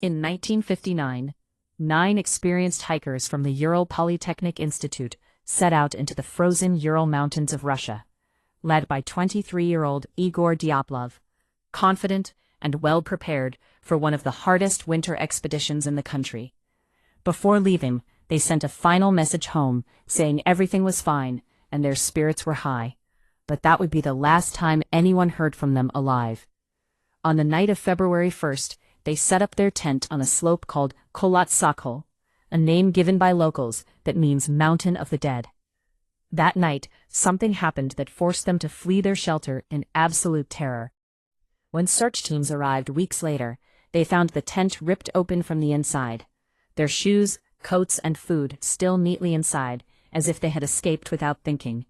In 1959, 9 experienced hikers from the Ural Polytechnic Institute set out into the frozen Ural Mountains of Russia, led by 23-year-old Igor Dyatlov, confident and well-prepared for one of the hardest winter expeditions in the country. Before leaving, they sent a final message home saying everything was fine and their spirits were high, but that would be the last time anyone heard from them alive. On the night of February 1st, they set up their tent on a slope called Kolotsakol, a name given by locals that means Mountain of the Dead. That night, something happened that forced them to flee their shelter in absolute terror. When search teams arrived weeks later, they found the tent ripped open from the inside, their shoes, coats, and food still neatly inside, as if they had escaped without thinking.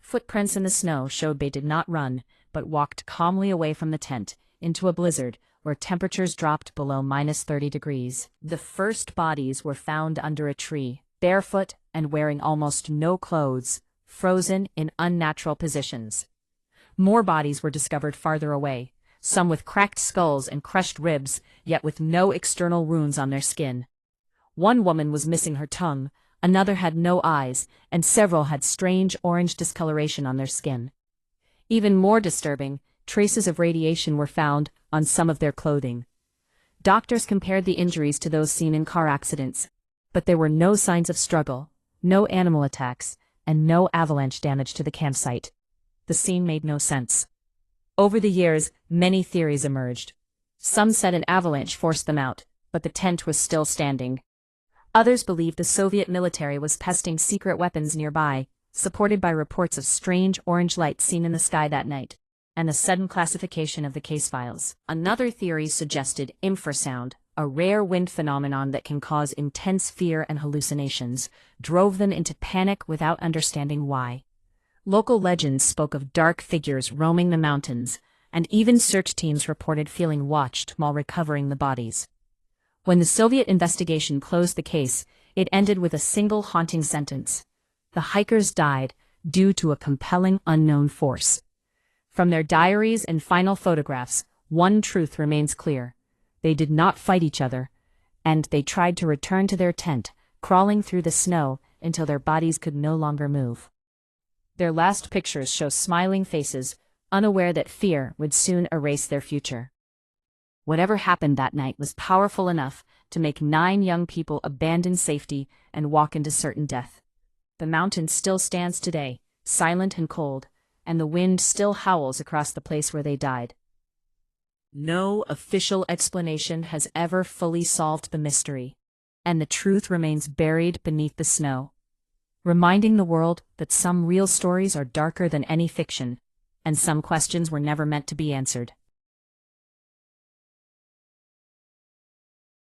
Footprints in the snow showed they did not run, but walked calmly away from the tent, into a blizzard, where temperatures dropped below -30 degrees. The first bodies were found under a tree, barefoot and wearing almost no clothes, frozen in unnatural positions. More bodies were discovered farther away, some with cracked skulls and crushed ribs, yet with no external wounds on their skin. One woman was missing her tongue, another had no eyes, and several had strange orange discoloration on their skin. Even more disturbing, traces of radiation were found on some of their clothing. Doctors compared the injuries to those seen in car accidents, but there were no signs of struggle, no animal attacks, and no avalanche damage to the campsite. The scene made no sense. Over the years, many theories emerged. Some said an avalanche forced them out, but the tent was still standing. Others believed the Soviet military was testing secret weapons nearby, supported by reports of strange orange lights seen in the sky that night, and the sudden classification of the case files. Another theory suggested infrasound, a rare wind phenomenon that can cause intense fear and hallucinations, drove them into panic without understanding why. Local legends spoke of dark figures roaming the mountains, and even search teams reported feeling watched while recovering the bodies. When the Soviet investigation closed the case, it ended with a single haunting sentence: the hikers died due to a compelling unknown force. From their diaries and final photographs, one truth remains clear: they did not fight each other, and they tried to return to their tent, crawling through the snow until their bodies could no longer move. Their last pictures show smiling faces, unaware that fear would soon erase their future. Whatever happened that night was powerful enough to make 9 young people abandon safety and walk into certain death. The mountain still stands today, silent and cold, and the wind still howls across the place where they died. No official explanation has ever fully solved the mystery, and the truth remains buried beneath the snow, reminding the world that some real stories are darker than any fiction, and some questions were never meant to be answered.